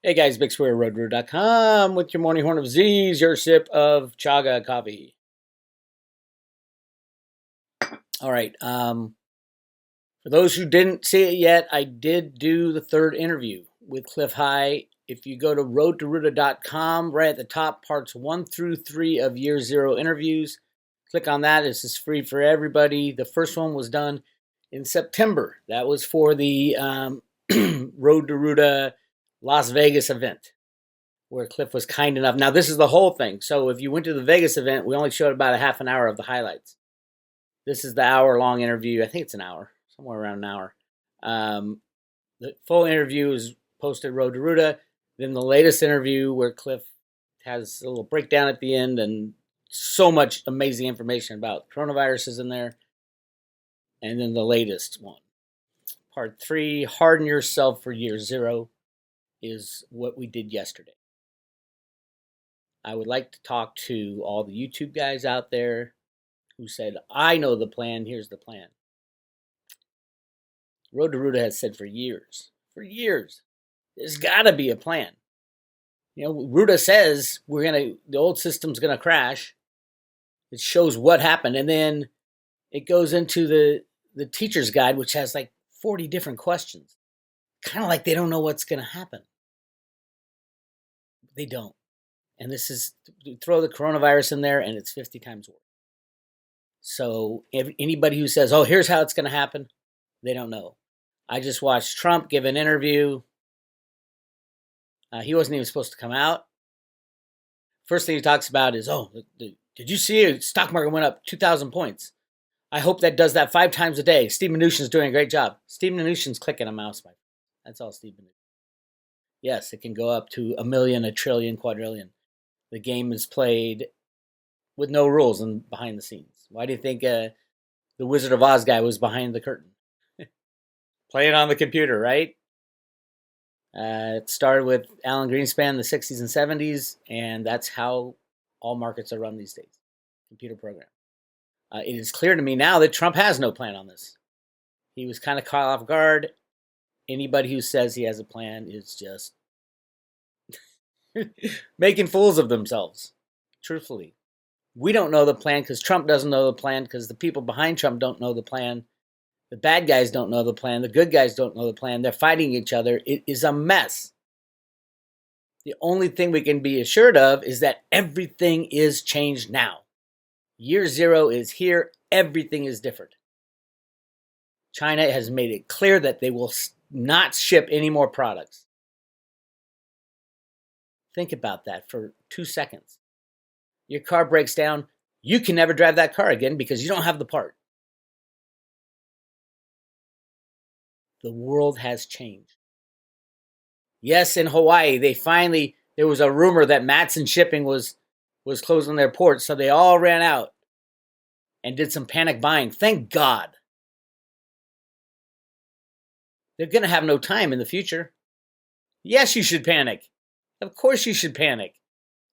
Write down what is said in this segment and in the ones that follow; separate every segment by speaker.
Speaker 1: Hey guys, Bix Weir, roadroo.com with your morning horn of Z's, your sip of chaga coffee. All right. For those who didn't see it yet, I did do the third interview with Clif High. If you go to roadtoruta.com, right at the top, parts 1 through 3 of year 0 interviews, click on that. This is free for everybody. The first one was done in September. That was for the Road to Ruta Las Vegas event, where Clif was kind enough. Now, this is the whole thing. So if you went to the Vegas event, we only showed about a half an hour of the highlights. This is the hour-long interview. I think it's an hour, somewhere around an hour. The full interview is posted Road to Ruta. Then the latest interview where Clif has a little breakdown at the end and so much amazing information about coronavirus is in there. And then the latest one, part 3, Harden Yourself for Year 0, is what we did yesterday. I would like to talk to all the YouTube guys out there who said, I know the plan, here's the plan. Road to Ruta has said for years, there's got to be a plan. You know, Ruta says the old system's going to crash. It shows what happened, and then it goes into the teacher's guide, which has like 40 different questions. Kind of like they don't know what's going to happen. They don't. And this is, throw the coronavirus in there, and it's 50 times worse. So anybody who says, oh, here's how it's going to happen, they don't know. I just watched Trump give an interview. He wasn't even supposed to come out. First thing he talks about is, did you see it? Stock market went up 2,000 points. I hope that does that 5 times a day. Steve Mnuchin's doing a great job. Steve Mnuchin's clicking a mouse. That's all Steve Mnuchin. Yes, it can go up to 1 million, 1 trillion, quadrillion. The game is played with no rules and behind the scenes. Why do you think the Wizard of Oz guy was behind the curtain? Playing on the computer, right? It started with Alan Greenspan in the 60s and 70s, and that's how all markets are run these days. Computer program. It is clear to me now that Trump has no plan on this. He was kind of caught off guard. Anybody who says he has a plan is just making fools of themselves, truthfully. We don't know the plan because Trump doesn't know the plan, because the people behind Trump don't know the plan. The bad guys don't know the plan. The good guys don't know the plan. They're fighting each other. It is a mess. The only thing we can be assured of is that everything is changed now. Year 0 is here. Everything is different. China has made it clear that they will not ship any more products. Think about that for 2 seconds. Your car breaks down. You can never drive that car again because you don't have the part. The world has changed. Yes, in Hawaii, there was a rumor that Matson Shipping was closing their ports, so they all ran out and did some panic buying. Thank God. They're going to have no time in the future. Yes, you should panic. Of course you should panic.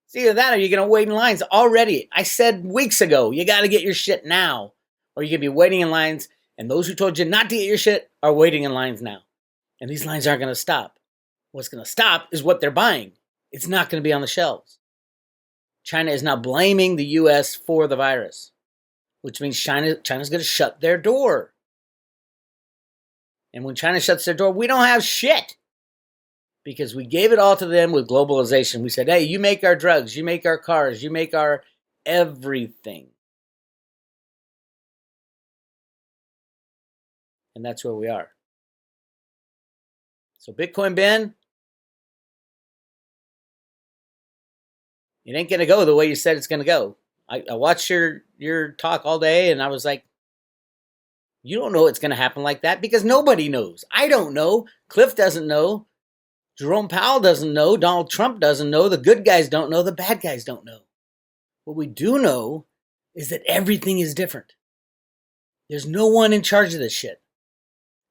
Speaker 1: It's either that or you're going to wait in lines already. I said weeks ago, you got to get your shit now, or you're going to be waiting in lines, and those who told you not to get your shit are waiting in lines now. And these lines aren't going to stop. What's going to stop is what they're buying. It's not going to be on the shelves. China is now blaming the U.S. for the virus, which means China's going to shut their door. And when China shuts their door, we don't have shit, because we gave it all to them with globalization. We said, hey, you make our drugs, you make our cars, you make our everything. And that's where we are. So Bitcoin Ben, it ain't going to go the way you said it's going to go. I watched your talk all day, and I was like, you don't know it's going to happen like that, because nobody knows. I don't know. Clif doesn't know. Jerome Powell doesn't know. Donald Trump doesn't know. The good guys don't know. The bad guys don't know. What we do know is that everything is different. There's no one in charge of this shit.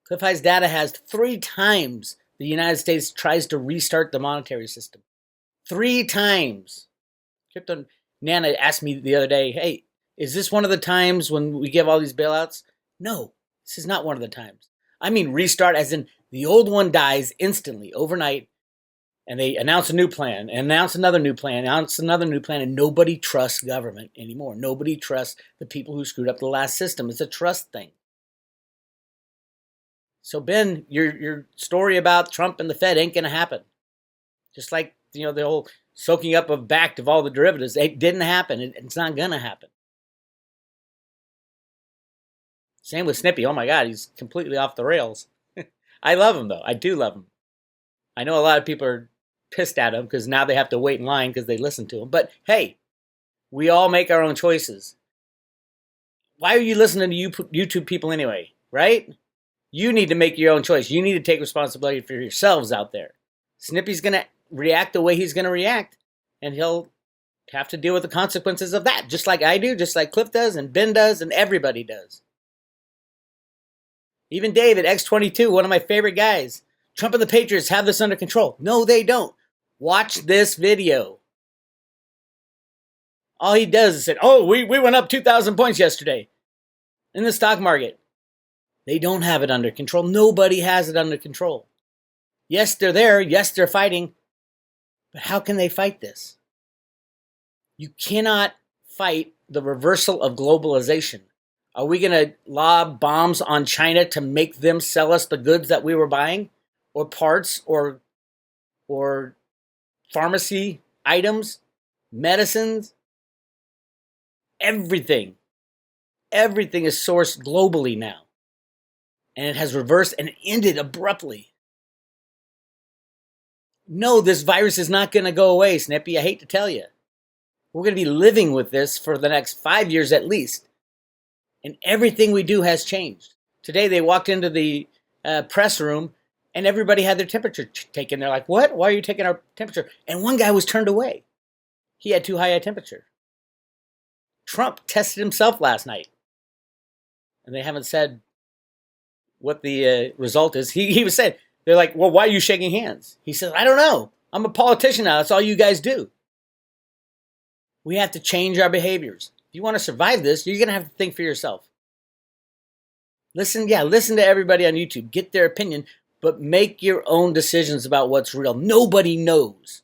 Speaker 1: Clif High's data has 3 times the United States tries to restart the monetary system. 3 times. Crypto Nana asked me the other day, hey, is this one of the times when we give all these bailouts? No, this is not one of the times. I mean restart as in the old one dies instantly, overnight, And they announce a new plan, and announce another new plan, announce another new plan, and nobody trusts government anymore. Nobody trusts the people who screwed up the last system. It's a trust thing. So Ben, your story about Trump and the Fed ain't going to happen. Just like, the whole soaking up of backed of all the derivatives, it didn't happen. It's not going to happen. Same with Snippy. Oh my God, he's completely off the rails. I love him though. I do love him. I know a lot of people are pissed at him because now they have to wait in line because they listen to him. But hey, we all make our own choices. Why are you listening to YouTube people anyway, right? You need to make your own choice. You need to take responsibility for yourselves out there. Snippy's going to react the way he's going to react, and he'll have to deal with the consequences of that, just like I do, just like Clif does, and Ben does, and everybody does. Even Dave at X22, one of my favorite guys. Trump and the Patriots have this under control. No, they don't. Watch this video. All he does is say, oh, we went up 2,000 points yesterday in the stock market. They don't have it under control. Nobody has it under control. Yes, they're there. Yes, they're fighting. But how can they fight this? You cannot fight the reversal of globalization. Are we going to lob bombs on China to make them sell us the goods that we were buying? Or parts, or pharmacy items, medicines? Everything is sourced globally now. And it has reversed and ended abruptly. No, this virus is not going to go away, Snippy. I hate to tell you. We're going to be living with this for the next 5 years at least. And everything we do has changed. Today they walked into the press room and everybody had their temperature taken. They're like, what? Why are you taking our temperature? And one guy was turned away. He had too high a temperature. Trump tested himself last night. And they haven't said what the result is. He was said, they're like, well, why are you shaking hands? He says, I don't know. I'm a politician now. That's all you guys do. We have to change our behaviors. If you want to survive this, you're going to have to think for yourself. Listen to everybody on YouTube. Get their opinion, but make your own decisions about what's real. Nobody knows.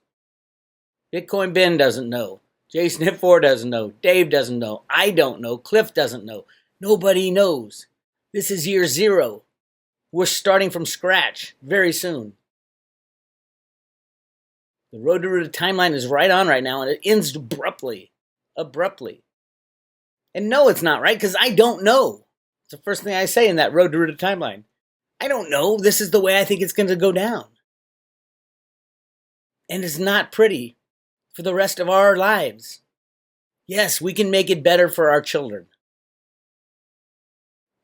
Speaker 1: Bitcoin Ben doesn't know. Jason Hip4 doesn't know. Dave doesn't know. I don't know. Clif doesn't know. Nobody knows. This is year 0. We're starting from scratch very soon. The road to Ruta timeline is right on right now, and it ends abruptly. And no, it's not right, because I don't know. It's the first thing I say in that road to Ruta timeline. I don't know. This is the way I think it's going to go down. And it's not pretty for the rest of our lives. Yes, we can make it better for our children.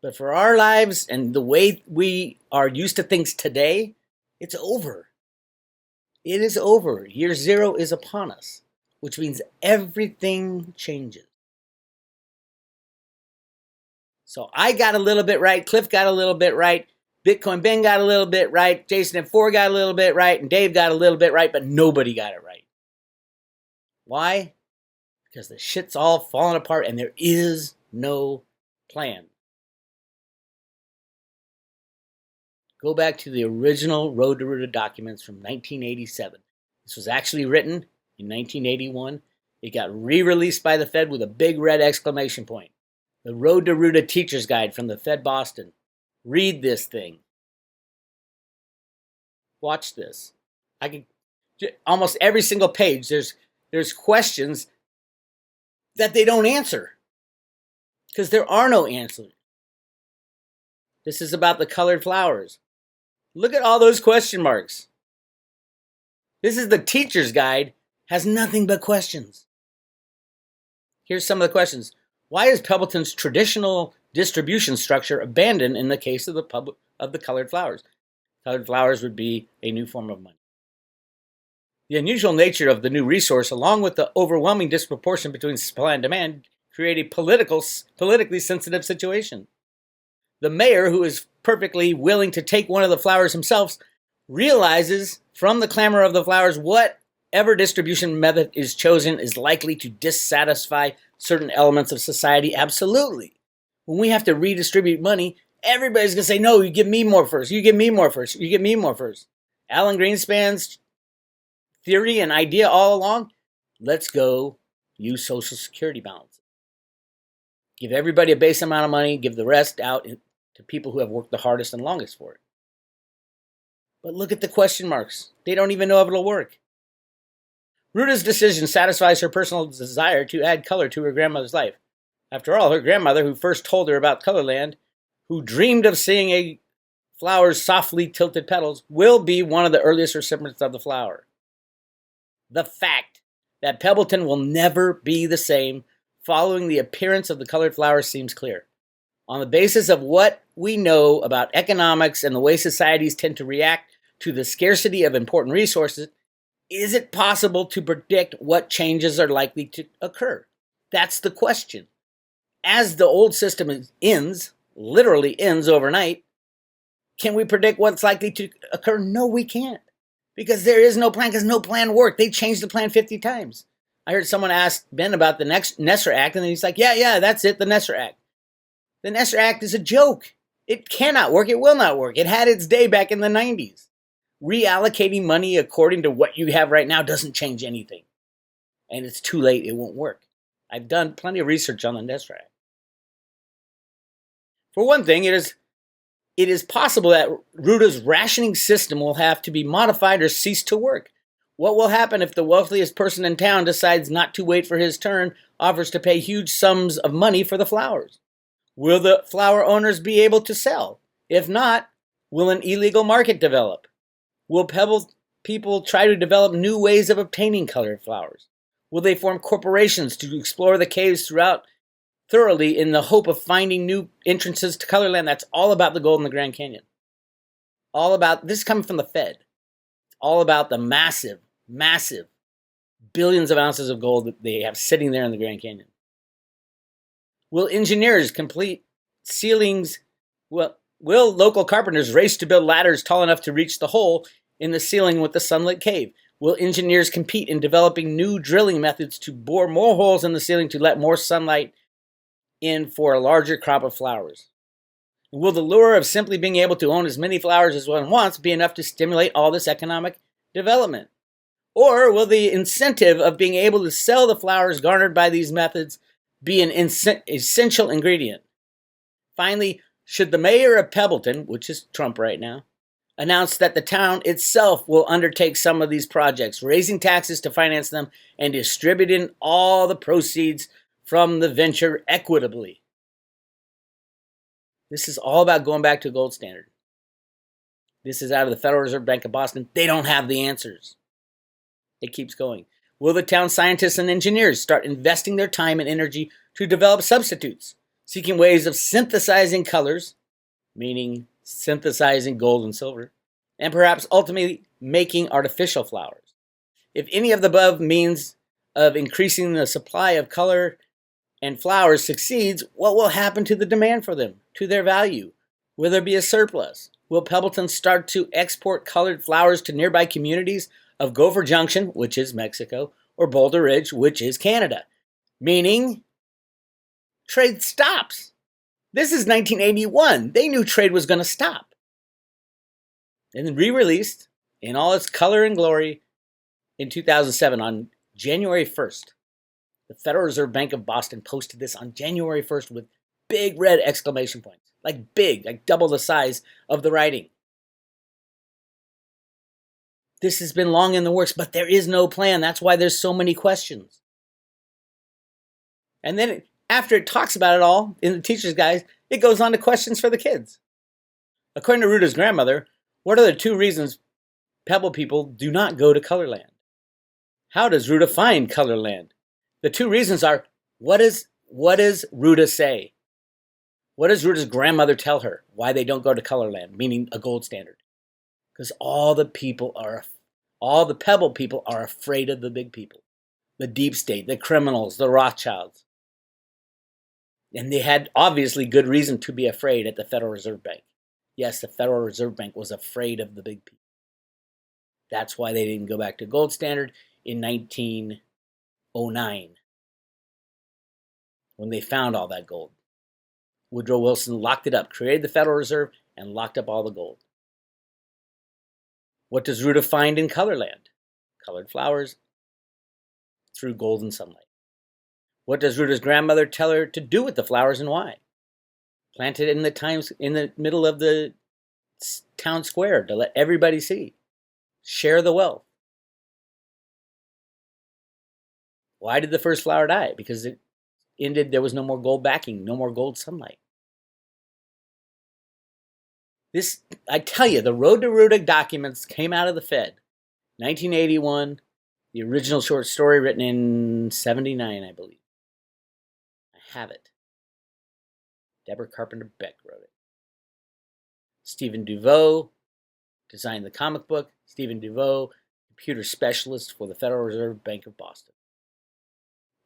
Speaker 1: But for our lives and the way we are used to things today, it's over. It is over. Year 0 is upon us, which means everything changes. So I got a little bit right, Clif got a little bit right, Bitcoin Ben got a little bit right, Jason F4 got a little bit right, and Dave got a little bit right, but nobody got it right. Why? Because the shit's all falling apart and there is no plan. Go back to the original Road to Ruta documents from 1987. This was actually written in 1981. It got re-released by the Fed with a big red exclamation point. The Road to Ruta Teacher's Guide from the Fed Boston. Read this thing. Watch this. Almost every single page, there's questions that they don't answer. Because there are no answers. This is about the colored flowers. Look at all those question marks. This is the teacher's guide, has nothing but questions. Here's some of the questions. Why is Pebbleton's traditional distribution structure abandoned in the case of the colored flowers? Colored flowers would be a new form of money. The unusual nature of the new resource, along with the overwhelming disproportion between supply and demand, create a politically sensitive situation. The mayor, who is perfectly willing to take one of the flowers himself, realizes from the clamor of the flowers whatever distribution method is chosen is likely to dissatisfy certain elements of society. Absolutely. When we have to redistribute money, everybody's going to say, no, you give me more first. You give me more first. You give me more first. Alan Greenspan's theory and idea all along? Let's go use Social Security balance. Give everybody a base amount of money, give the rest out to people who have worked the hardest and longest for it. But look at the question marks. They don't even know if it'll work. Ruta's decision satisfies her personal desire to add color to her grandmother's life. After all, her grandmother, who first told her about Colorland, who dreamed of seeing a flower's softly tilted petals, will be one of the earliest recipients of the flower. The fact that Pebbleton will never be the same following the appearance of the colored flower seems clear. On the basis of what we know about economics and the way societies tend to react to the scarcity of important resources, is it possible to predict what changes are likely to occur? That's the question. As the old system literally ends overnight, can we predict what's likely to occur? No, we can't. Because there is no plan, because no plan worked. They changed the plan 50 times. I heard someone ask Ben about the next Nesser Act, and then he's like, yeah, that's it, the Nesser Act. The Nesser Act is a joke. It cannot work. It will not work. It had its day back in the 90s. Reallocating money according to what you have right now doesn't change anything. And it's too late. It won't work. I've done plenty of research on the Nesser Act. For one thing, it is possible that Ruta's rationing system will have to be modified or cease to work. What will happen if the wealthiest person in town decides not to wait for his turn, offers to pay huge sums of money for the flowers? Will the flower owners be able to sell? If not, will an illegal market develop? Will people try to develop new ways of obtaining colored flowers? Will they form corporations to explore the caves thoroughly in the hope of finding new entrances to Colorland? That's all about the gold in the Grand Canyon. All about, this is coming from the Fed. It's all about the massive billions of ounces of gold that they have sitting there in the Grand Canyon. Will engineers complete ceilings? Will local carpenters race to build ladders tall enough to reach the hole in the ceiling with the sunlit cave? Will engineers compete in developing new drilling methods to bore more holes in the ceiling to let more sunlight in for a larger crop of flowers? Will the lure of simply being able to own as many flowers as one wants be enough to stimulate all this economic development? Or will the incentive of being able to sell the flowers garnered by these methods be an essential ingredient? Finally, should the mayor of Pebbleton, which is Trump right now, announce that the town itself will undertake some of these projects, raising taxes to finance them and distributing all the proceeds from the venture equitably? This is all about going back to a gold standard. This is out of the Federal Reserve Bank of Boston. They don't have the answers. It keeps going. Will the town scientists and engineers start investing their time and energy to develop substitutes, seeking ways of synthesizing colors, meaning synthesizing gold and silver, and perhaps ultimately making artificial flowers? If any of the above means of increasing the supply of color and flowers succeeds, what will happen to the demand for them, to their value? Will there be a surplus? Will Pebbleton start to export colored flowers to nearby communities of Gopher Junction, which is Mexico, or Boulder Ridge, which is Canada? Meaning, trade stops. This is 1981. They knew trade was going to stop. And re-released in all its color and glory in 2007 on January 1st. The Federal Reserve Bank of Boston posted this on January 1st with big red exclamation points. Like big, like double the size of the writing. This has been long in the works, but there is no plan. That's why there's so many questions. And then after it talks about it all in the teacher's guide, it goes on to questions for the kids. According to Ruta's grandmother, what are the 2 reasons Pebble people do not go to Colorland? How does Ruta find Colorland? The 2 reasons are, what does Ruta say? What does Ruta's grandmother tell her why they don't go to Colorland, meaning a gold standard? Because all the Pebble people are afraid of the big people, the deep state, the criminals, the Rothschilds. And they had obviously good reason to be afraid at the Federal Reserve Bank. Yes, the Federal Reserve Bank was afraid of the big people. That's why they didn't go back to gold standard in 1909 when they found all that gold. Woodrow Wilson locked it up, created the Federal Reserve, and locked up all the gold. What does Ruta find in Colorland? colored flowers through golden sunlight. What does Ruta's grandmother tell her to do with the flowers and why? Plant it in the middle of the town square to let everybody see. Share the wealth. Why did the first flower die? Because it ended, there was no more gold backing, no more gold sunlight. This, I tell you, the Road to Ruta documents came out of the Fed. 1981, the original short story written in 79, I believe. I have it. Deborah Carpenter Beck wrote it. Stephen Duveau designed the comic book. Stephen Duveau, computer specialist for the Federal Reserve Bank of Boston.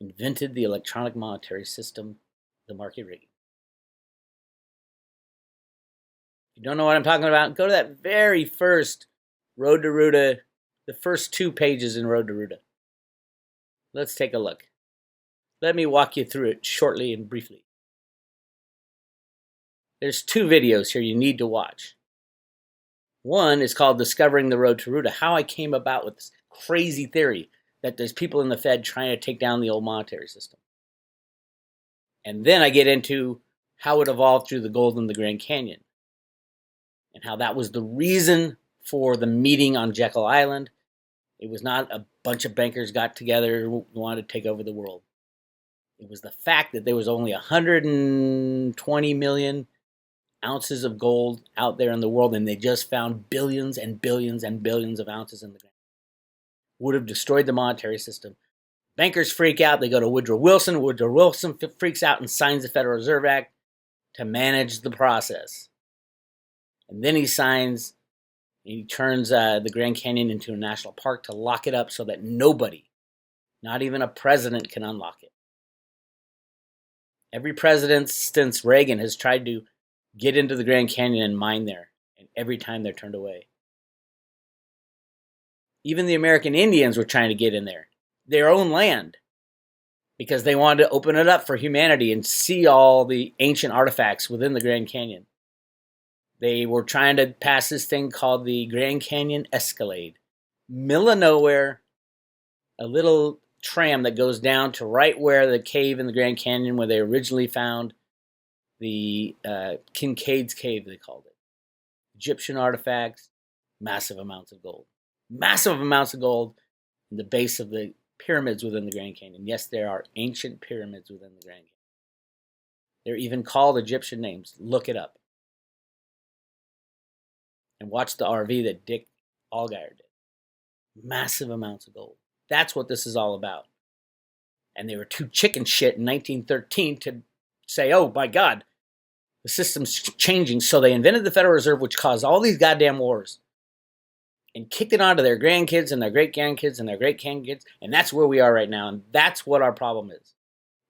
Speaker 1: Invented the electronic monetary system, the market rigging. If you don't know what I'm talking about, go to that very first Road to Ruta, the first 2 pages in Road to Ruta. Let's take a look. Let me walk you through it shortly and briefly. There's 2 videos here you need to watch. One is called Discovering the Road to Ruta, how I came about with this crazy theory that there's people in the Fed trying to take down the old monetary system. And then I get into how it evolved through the gold in the Grand Canyon and how that was the reason for the meeting on Jekyll Island. It was not a bunch of bankers got together who wanted to take over the world. It was the fact that there was only 120 million ounces of gold out there in the world, and they just found billions and billions and billions of ounces in the ground. Would have destroyed the monetary system. Bankers freak out. They go to Woodrow Wilson. Woodrow Wilson freaks out and signs the Federal Reserve Act to manage the process. And then he turns the Grand Canyon into a national park to lock it up so that nobody, not even a president, can unlock it. Every president since Reagan has tried to get into the Grand Canyon and mine there, and every time they're turned away. Even the American Indians were trying to get in there, their own land, because they wanted to open it up for humanity and see all the ancient artifacts within the Grand Canyon. They were trying to pass this thing called the Grand Canyon Escalade. Middle of nowhere, a little tram that goes down to right where the cave in the Grand Canyon where they originally found the Kincaid's Cave, they called it. Egyptian artifacts, massive amounts of gold. Massive amounts of gold in the base of the pyramids within the Grand Canyon. Yes, there are ancient pyramids within the Grand Canyon. They're even called Egyptian names. Look it up. And watch the RV that Dick Allgaier did. Massive amounts of gold. That's what this is all about. And they were too chicken shit in 1913 to say, oh my God, the system's changing. So they invented the Federal Reserve, which caused all these goddamn wars. And kicked it onto their grandkids and their great-grandkids and their great-grandkids. And that's where we are right now. And that's what our problem is.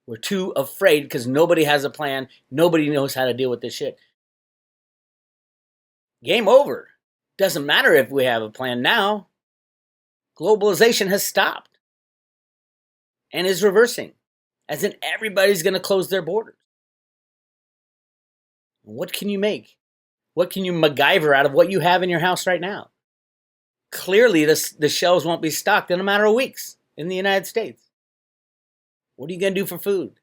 Speaker 1: We're too afraid because nobody has a plan. Nobody knows how to deal with this shit. Game over. Doesn't matter if we have a plan now. Globalization has stopped. And is reversing. As in everybody's going to close their borders. What can you make? What can you MacGyver out of what you have in your house right now? Clearly, the shelves won't be stocked in a matter of weeks in the United States. What are you going to do for food?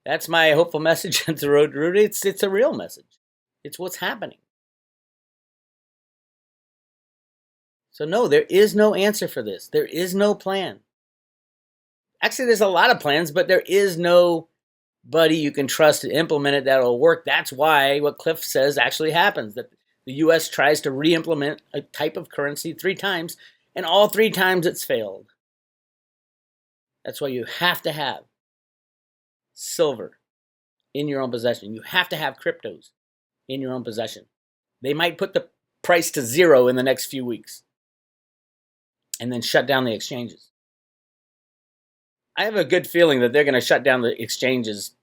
Speaker 1: That's my hopeful message on the Road to Ruta. It's a real message. It's what's happening. So no, there is no answer for this. There is no plan. Actually, there's a lot of plans, but there is nobody you can trust to implement it that'll work. That's why what Clif says actually happens, that the U.S. tries to re-implement a type of currency 3 times, and all 3 times it's failed. That's why you have to have silver in your own possession. You have to have cryptos in your own possession. They might put the price to 0 in the next few weeks and then shut down the exchanges. I have a good feeling that they're going to shut down the exchanges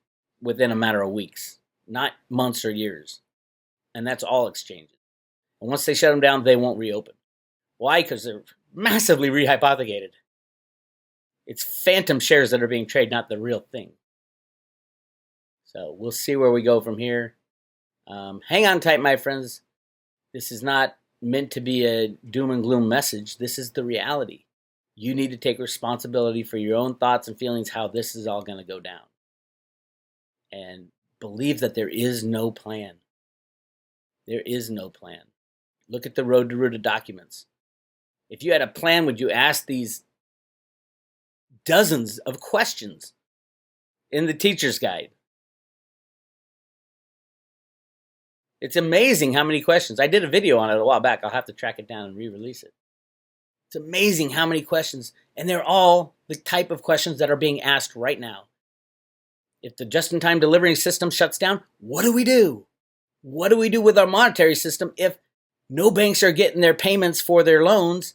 Speaker 1: within a matter of weeks, not months or years. And that's all exchanges. And once they shut them down, they won't reopen. Why? Because they're massively rehypothecated. It's phantom shares that are being traded, not the real thing. So we'll see where we go from here. Hang on tight, my friends. This is not meant to be a doom and gloom message. This is the reality. You need to take responsibility for your own thoughts and feelings, how this is all going to go down. And believe that there is no plan. There is no plan. Look at the Road to Ruta documents. If you had a plan, would you ask these dozens of questions in the teacher's guide? It's amazing how many questions. I did a video on it a while back. I'll have to track it down and re-release it. It's amazing how many questions, and they're all the type of questions that are being asked right now. If the just-in-time delivery system shuts down, what do we do? What do we do with our monetary system if no banks are getting their payments for their loans?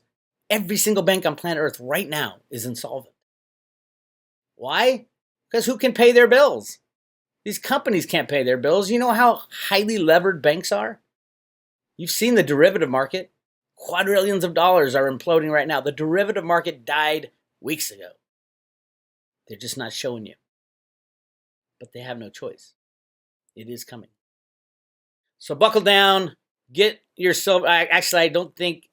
Speaker 1: Every single bank on planet Earth right now is insolvent. Why? Because who can pay their bills? These companies can't pay their bills. You know how highly levered banks are? You've seen the derivative market. Quadrillions of dollars are imploding right now. The derivative market died weeks ago. They're just not showing you. But they have no choice. It is coming. So buckle down. Get your silver. Actually, I don't think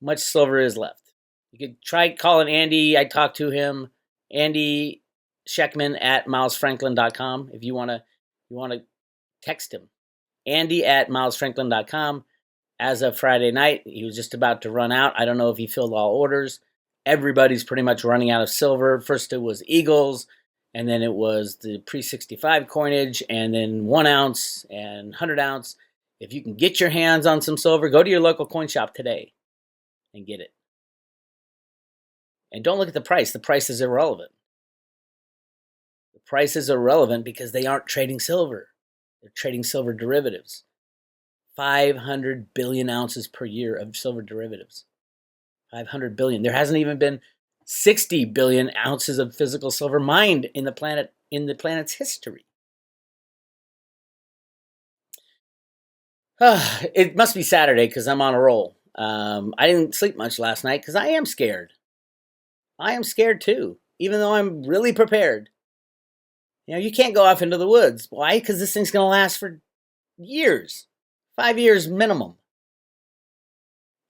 Speaker 1: much silver is left. You could try calling Andy. I talked to him. Andy Sheckman at milesfranklin.com if you want to text him. Andy at milesfranklin.com. As of Friday night, he was just about to run out. I don't know if he filled all orders. Everybody's pretty much running out of silver. First it was Eagles, and then it was the pre-65 coinage, and then 1 ounce and 100 ounce. If you can get your hands on some silver, go to your local coin shop today and get it. And don't look at the price. The price is irrelevant. The price is irrelevant because they aren't trading silver. They're trading silver derivatives. 500 billion ounces per year of silver derivatives. 500 billion. There hasn't even been 60 billion ounces of physical silver mined in the planet's history. It must be Saturday because I'm on a roll. I didn't sleep much last night because I am scared. I am scared too, even though I'm really prepared. You know, you can't go off into the woods. Why? Because this thing's going to last for years. 5 years minimum.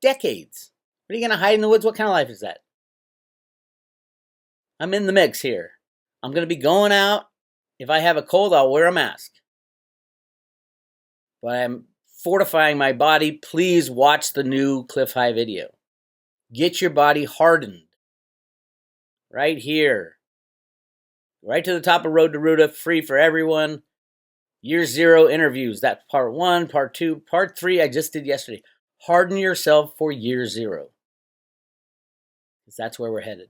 Speaker 1: Decades. What are you going to hide in the woods? What kind of life is that? I'm in the mix here. I'm going to be going out. If I have a cold, I'll wear a mask. But I'm fortifying my body. Please watch the new Clif High video. Get your body hardened. Right here. Right to the top of Road to Ruta. Free for everyone. Year 0 interviews. That's part 1, part 2, part 3 I just did yesterday. Harden yourself for year 0. Because that's where we're headed.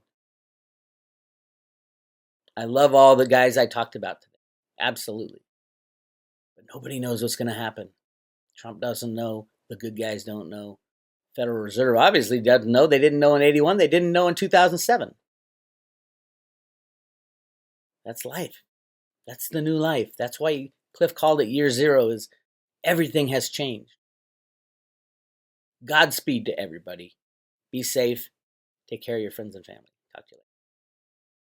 Speaker 1: I love all the guys I talked about today. Absolutely. But nobody knows what's going to happen. Trump doesn't know. The good guys don't know. Federal Reserve obviously doesn't know. They didn't know in 81. They didn't know in 2007. That's life. That's the new life. That's why Clif called it year 0, is everything has changed. Godspeed to everybody. Be safe. Take care of your friends and family. Talk to you later.